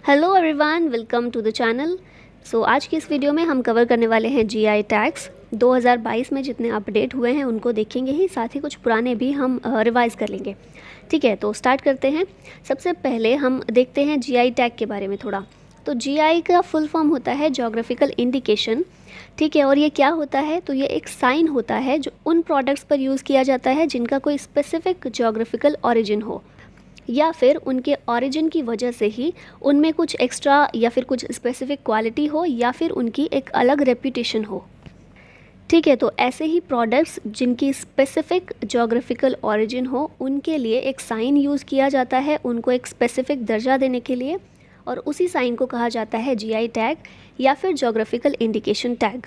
Hello everyone, welcome to the channel. आज की इस वीडियो में हम कवर करने वाले हैं जीआई टैग्स 2022 में जितने अपडेट हुए हैं उनको देखेंगे ही, साथ ही कुछ पुराने भी हम रिवाइज़ कर लेंगे। ठीक है, तो स्टार्ट करते हैं। सबसे पहले हम देखते हैं जीआई टैग के बारे में थोड़ा। तो जीआई का फुल फॉर्म होता है जोग्राफिकल इंडिकेशन। ठीक है, और ये क्या होता है? तो ये एक साइन होता है जो उन प्रोडक्ट्स पर यूज़ किया जाता है जिनका कोई स्पेसिफिक जोग्राफिकल ओरिजिन हो, या फिर उनके ओरिजिन की वजह से ही उनमें कुछ एक्स्ट्रा या फिर कुछ स्पेसिफिक क्वालिटी हो, या फिर उनकी एक अलग रेप्यूटेशन हो। ठीक है, तो ऐसे ही प्रोडक्ट्स जिनकी स्पेसिफिक जोग्राफिकल ओरिजिन हो उनके लिए एक साइन यूज़ किया जाता है, उनको एक स्पेसिफिक दर्जा देने के लिए, और उसी साइन को कहा जाता है जीआई टैग या फिर जोग्राफिकल इंडिकेशन टैग।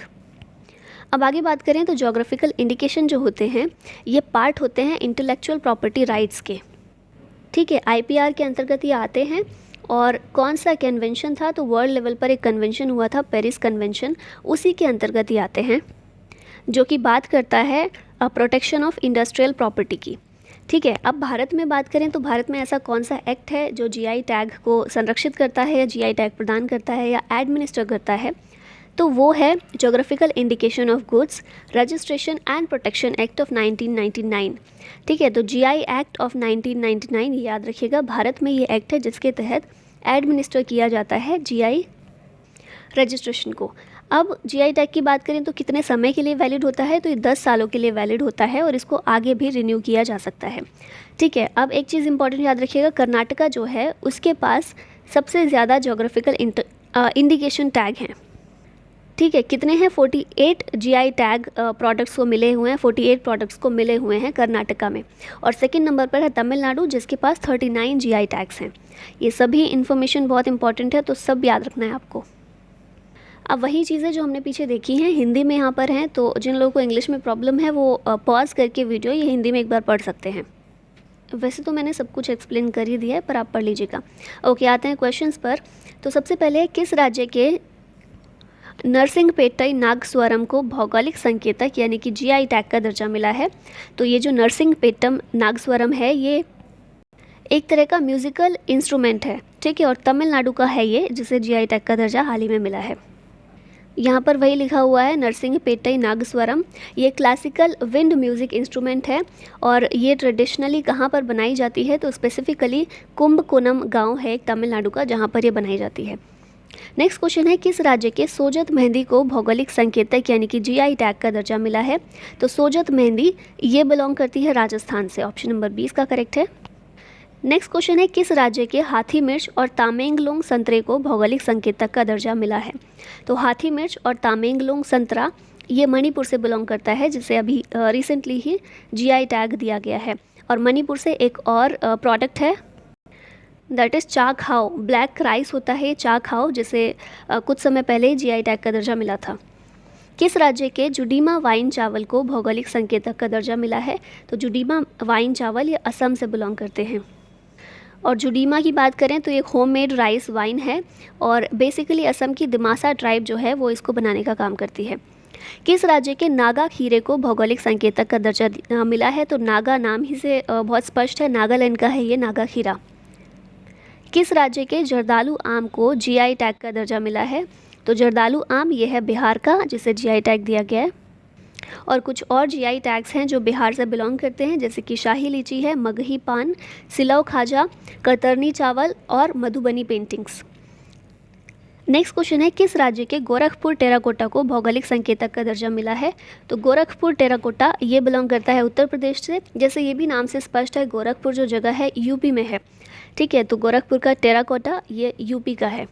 अब आगे बात करें तो जोग्राफिकल इंडिकेशन जो होते हैं ये पार्ट होते हैं इंटेलेक्चुअल प्रॉपर्टी राइट्स के। ठीक है, आईपीआर के अंतर्गत ये आते हैं। और कौन सा कन्वेंशन था? तो वर्ल्ड लेवल पर एक कन्वेंशन हुआ था, पेरिस कन्वेंशन, उसी के अंतर्गत ये आते हैं, जो कि बात करता है प्रोटेक्शन ऑफ इंडस्ट्रियल प्रॉपर्टी की। ठीक है, अब भारत में बात करें तो भारत में ऐसा कौन सा एक्ट है जो जीआई टैग को संरक्षित करता है या जीआई टैग प्रदान करता है या एडमिनिस्टर करता है? तो वो है geographical indication of goods registration and protection act of 1999। ठीक है, तो जीआई एक्ट ऑफ 1999 याद रखिएगा, भारत में ये एक्ट है जिसके तहत एडमिनिस्टर किया जाता है जीआई रजिस्ट्रेशन को। अब जीआई टैग की बात करें तो कितने समय के लिए वैलिड होता है? तो ये 10 सालों के लिए वैलिड होता है और इसको आगे भी रिन्यू किया जा सकता है। ठीक है, अब एक चीज़ इंपॉर्टेंट याद रखिएगा, कर्नाटका जो है उसके पास सबसे ज़्यादा जोग्राफिकल इंडिकेशन टैग हैं। ठीक है, कितने हैं? 48 जीआई टैग प्रोडक्ट्स को मिले हुए हैं, 48 प्रोडक्ट्स को मिले हुए हैं कर्नाटका में। और सेकंड नंबर पर है तमिलनाडु जिसके पास 39 जीआई टैग्स हैं। ये सभी इन्फॉर्मेशन बहुत इंपॉर्टेंट है, तो सब याद रखना है आपको। अब वही चीज़ें जो हमने पीछे देखी हैं हिंदी में यहाँ पर हैं, तो जिन लोगों को इंग्लिश में प्रॉब्लम है वो पॉज करके वीडियो ये हिंदी में एक बार पढ़ सकते हैं। वैसे तो मैंने सब कुछ एक्सप्लेन कर ही दिया है, पर आप पढ़ लीजिएगा। ओके, आते हैं क्वेश्चंस पर। तो सबसे पहले, किस राज्य के नरसिंहपेट्टई नागस्वरम को भौगोलिक संकेतक यानी कि जीआई टैग का दर्जा मिला है? तो ये जो नरसिंहपेट्टम नागस्वरम है ये एक तरह का म्यूजिकल इंस्ट्रूमेंट है। ठीक है, और तमिलनाडु का है ये, जिसे जीआई टैग का दर्जा हाल ही में मिला है। यहाँ पर वही लिखा हुआ है नरसिंहपेट्टई नागस्वरम। ये क्लासिकल विंड म्यूज़िक इंस्ट्रूमेंट है और ये ट्रेडिशनली कहाँ पर बनाई जाती है? तो स्पेसिफिकली कुंभकोनम गांव है एक तमिलनाडु का, जहाँ पर ये बनाई जाती है। नेक्स्ट क्वेश्चन है, किस राज्य के सोजत मेहंदी को भौगोलिक संकेतक यानी कि जीआई टैग का दर्जा मिला है? तो सोजत मेहंदी ये बिलोंग करती है राजस्थान से। ऑप्शन नंबर 20 का करेक्ट है। नेक्स्ट क्वेश्चन है, किस राज्य के हाथी मिर्च और तामेंगलोंग संतरे को भौगोलिक संकेतक का दर्जा मिला है? तो हाथी मिर्च और तामेंगलोंग संतरा ये मणिपुर से बिलोंग करता है, जिसे अभी रिसेंटली ही जीआई टैग दिया गया है। और मणिपुर से एक और प्रोडक्ट है, दैट इज़ चा खाओ। ब्लैक राइस होता है चा खाओ, जिसे कुछ समय पहले जीआई टैग का दर्जा मिला था। किस राज्य के जुडीमा वाइन चावल को भौगोलिक संकेतक का दर्जा मिला है? तो जुडीमा वाइन चावल ये असम से बिलोंग करते हैं। और जुडीमा की बात करें तो एक होममेड राइस वाइन है और बेसिकली असम की दिमासा ट्राइब जो है वो इसको बनाने का काम करती है। किस राज्य के नागा खीरे को भौगोलिक संकेतक का दर्जा मिला है? तो नागा नाम ही से बहुत स्पष्ट है, नागालैंड का है ये नागा खीरा। किस राज्य के जर्दालू आम को जीआई टैग का दर्जा मिला है? तो जर्दालू आम ये है बिहार का, जिसे जीआई टैग दिया गया है। और कुछ और जीआई टैग्स हैं जो बिहार से बिलोंग करते हैं, जैसे कि शाही लीची है, मगही पान, सिलव खाजा, कतरनी चावल और मधुबनी पेंटिंग्स। नेक्स्ट क्वेश्चन है, किस राज्य के गोरखपुर टेराकोटा को भौगोलिक संकेतक का दर्जा मिला है? तो गोरखपुर टेराकोटा ये बिलोंग करता है उत्तर प्रदेश से। जैसे ये भी नाम से स्पष्ट है, गोरखपुर जो जगह है यूपी में है। ठीक है, तो गोरखपुर का टेराकोटा ये यूपी का है।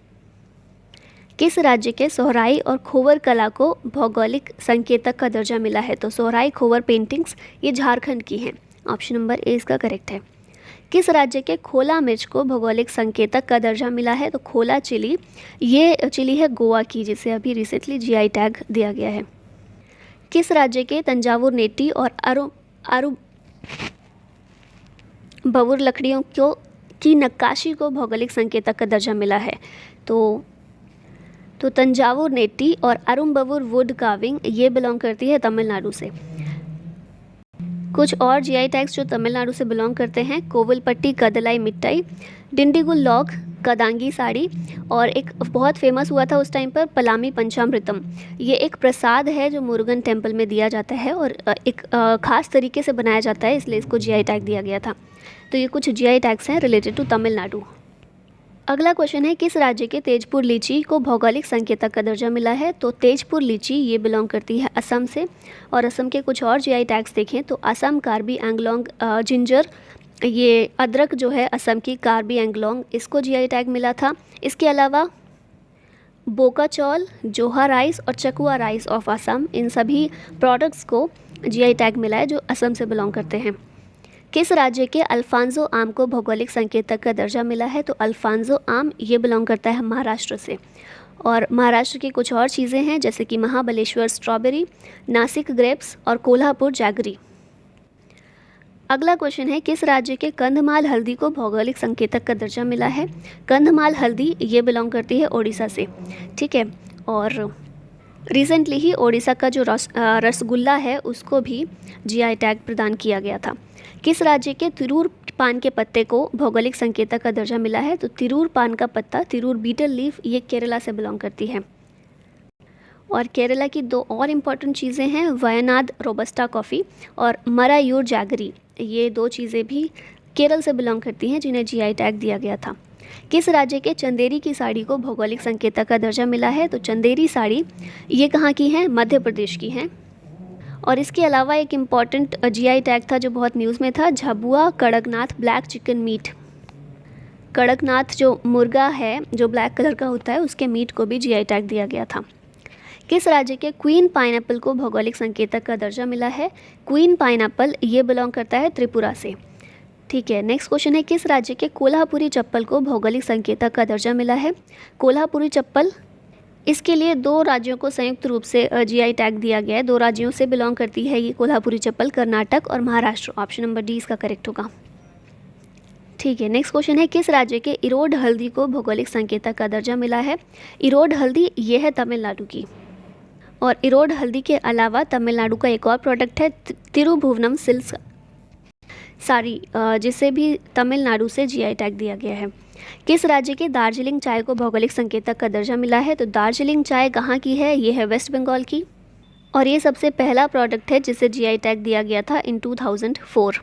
किस राज्य के सोहराई और खोवर कला को भौगोलिक संकेतक का दर्जा मिला है? तो सोहराई खोवर पेंटिंग्स ये झारखंड की हैं। ऑप्शन नंबर ए इसका करेक्ट है। किस राज्य के खोला मिर्च को भौगोलिक संकेतक का दर्जा मिला है? तो खोला चिली ये चिली है गोवा की, जिसे अभी रिसेंटली जीआई टैग दिया गया है। किस राज्य के तंजावुर नेटी और आरू बवुर लकड़ियों की नक्काशी को भौगोलिक संकेतक का दर्जा मिला है? तो तंजावुर नेटी और अरुम्बवुर वुड कार्विंग ये बिलोंग करती है तमिलनाडु से। कुछ और जीआई टैग्स जो तमिलनाडु से बिलोंग करते हैं, कोविलपट्टी कदलाई मिट्टाई, डिंडीगुल लॉग, कदांगी साड़ी, और एक बहुत फेमस हुआ था उस टाइम पर पलामी पंचामृतम। ये एक प्रसाद है जो मुरुगन टेम्पल में दिया जाता है और एक ख़ास तरीके से बनाया जाता है, इसलिए इसको जीआई टैग दिया गया था। तो ये कुछ जीआई टैग्स हैं रिलेटेड टू तमिलनाडु। अगला क्वेश्चन है, किस राज्य के तेजपुर लीची को भौगोलिक संकेतक का दर्जा मिला है? तो तेजपुर लीची ये बिलोंग करती है असम से। और असम के कुछ और जीआई टैग्स देखें तो असम कार्बी एंगलोंग जिंजर, ये अदरक जो है असम की कार्बी एंगलोंग, इसको जीआई टैग मिला था। इसके अलावा बोका चौल, जोहा राइस और चकुआ राइस ऑफ असम, इन सभी प्रोडक्ट्स को जीआई टैग मिला है जो असम से बिलोंग करते हैं। किस राज्य के अल्फांजो आम को भौगोलिक संकेतक का दर्जा मिला है? तो अल्फांजो आम ये बिलोंग करता है महाराष्ट्र से। और महाराष्ट्र की कुछ और चीज़ें हैं जैसे कि महाबलेश्वर स्ट्रॉबेरी, नासिक ग्रेप्स और कोल्हापुर जैगरी। अगला क्वेश्चन है, किस राज्य के कंधमाल हल्दी को भौगोलिक संकेतक का दर्जा मिला है? कंधमाल हल्दी ये बिलोंग करती है ओडिशा से, ठीक है। और रिसेंटली ही ओडिशा का जो रसगुल्ला है उसको भी जीआई टैग प्रदान किया गया था। किस राज्य के तिरूर पान के पत्ते को भौगोलिक संकेतक का दर्जा मिला है? तो तिरूर पान का पत्ता, तिरूर बीटल लीफ, ये केरला से बिलोंग करती है। और केरला की दो और इम्पॉर्टेंट चीज़ें हैं, वयनाड रोबस्टा कॉफ़ी और मरायूर जैगरी, ये दो चीज़ें भी केरल से बिलोंग करती हैं जिन्हें जीआई टैग दिया गया था। किस राज्य के चंदेरी की साड़ी को भौगोलिक संकेतक का दर्जा मिला है? तो चंदेरी साड़ी ये कहाँ की है? मध्य प्रदेश की है। और इसके अलावा एक इम्पॉर्टेंट जीआई टैग था जो बहुत न्यूज़ में था, Jhabua Kadaknath black chicken meet. Kadaknath जो मुर्गा है जो ब्लैक कलर का होता है, उसके मीट को भी जीआई टैग दिया गया था। किस राज्य के क्वीन पाइनएप्पल को भौगोलिक संकेतक का दर्जा मिला है? क्वीन पाइनएप्पल ये बिलोंग करता है त्रिपुरा से, ठीक है। नेक्स्ट क्वेश्चन है, किस राज्य के कोल्हापुरी चप्पल को भौगोलिक संकेतक का दर्जा मिला है? कोल्हापुरी चप्पल, इसके लिए दो राज्यों को संयुक्त रूप से जीआई टैग दिया गया है। दो राज्यों से बिलोंग करती है ये कोल्हापुरी चप्पल, कर्नाटक और महाराष्ट्र। ऑप्शन नंबर डी इसका करेक्ट होगा, ठीक है। नेक्स्ट क्वेश्चन है, किस राज्य के इरोड हल्दी को भौगोलिक संकेतक का दर्जा मिला है? इरोड हल्दी ये है तमिलनाडु की। और इरोड हल्दी के अलावा तमिलनाडु का एक और प्रोडक्ट है तिरुभुवनम सिल्क साड़ी, जिसे भी तमिलनाडु से जीआई टैग दिया गया है। किस राज्य के दार्जिलिंग चाय को भौगोलिक संकेतक का दर्जा मिला है? तो दार्जिलिंग चाय कहाँ की है? ये है वेस्ट बंगाल की। और ये सबसे पहला प्रोडक्ट है जिसे जीआई टैग दिया गया था इन 2004।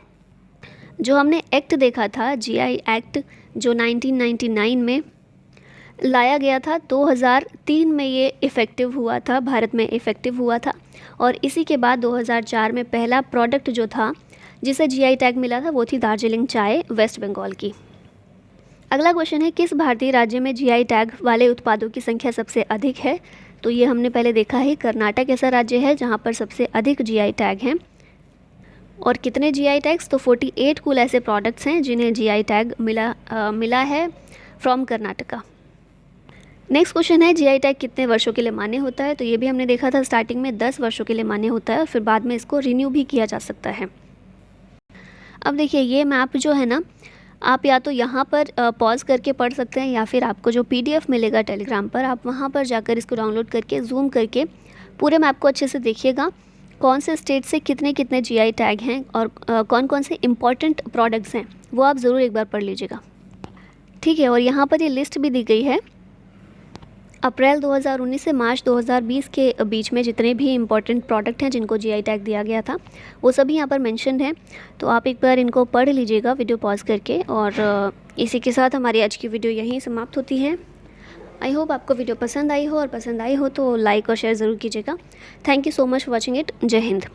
जो हमने एक्ट देखा था, जीआई एक्ट, जो 1999 में लाया गया था, 2003 में ये इफ़ेक्टिव हुआ था, भारत में इफ़ेक्टिव हुआ था। और इसी के बाद 2004 में पहला प्रोडक्ट जो था जिसे जीआई टैग मिला था वो थी दार्जिलिंग चाय वेस्ट बंगाल की। अगला क्वेश्चन है, किस भारतीय राज्य में जीआई टैग वाले उत्पादों की संख्या सबसे अधिक है? तो ये हमने पहले देखा है, कर्नाटक ऐसा राज्य है जहाँ पर सबसे अधिक जीआई टैग हैं। और कितने जीआई टैग्स? तो 48 कुल ऐसे प्रोडक्ट्स हैं जिन्हें जीआई टैग मिला है फ्रॉम कर्नाटका। नेक्स्ट क्वेश्चन है, जीआई टैग कितने वर्षों के लिए मान्य होता है? तो ये भी हमने देखा था स्टार्टिंग में 10 वर्षों के लिए मान्य होता है और फिर बाद में इसको रिन्यू भी किया जा सकता है। अब देखिए, ये मैप जो है ना, आप या तो यहाँ पर पॉज करके पढ़ सकते हैं या फिर आपको जो पीडीएफ मिलेगा टेलीग्राम पर, आप वहाँ पर जाकर इसको डाउनलोड करके जूम करके पूरे मैप को अच्छे से देखिएगा, कौन से स्टेट से कितने कितने जीआई टैग हैं और कौन कौन से इम्पॉर्टेंट प्रोडक्ट्स हैं, वो आप ज़रूर एक बार पढ़ लीजिएगा, ठीक है। और यहाँ पर ये लिस्ट भी दी गई है, अप्रैल 2019 से मार्च 2020 के बीच में जितने भी इम्पॉर्टेंट प्रोडक्ट हैं जिनको जीआई टैग दिया गया था वो सभी यहाँ पर मेंशन्ड हैं। तो आप एक बार इनको पढ़ लीजिएगा वीडियो पॉज करके। और इसी के साथ हमारी आज की वीडियो यहीं समाप्त होती है। आई होप आपको वीडियो पसंद आई हो, और पसंद आई हो तो लाइक और शेयर ज़रूर कीजिएगा। Thank you so much for watching it. जय हिंद।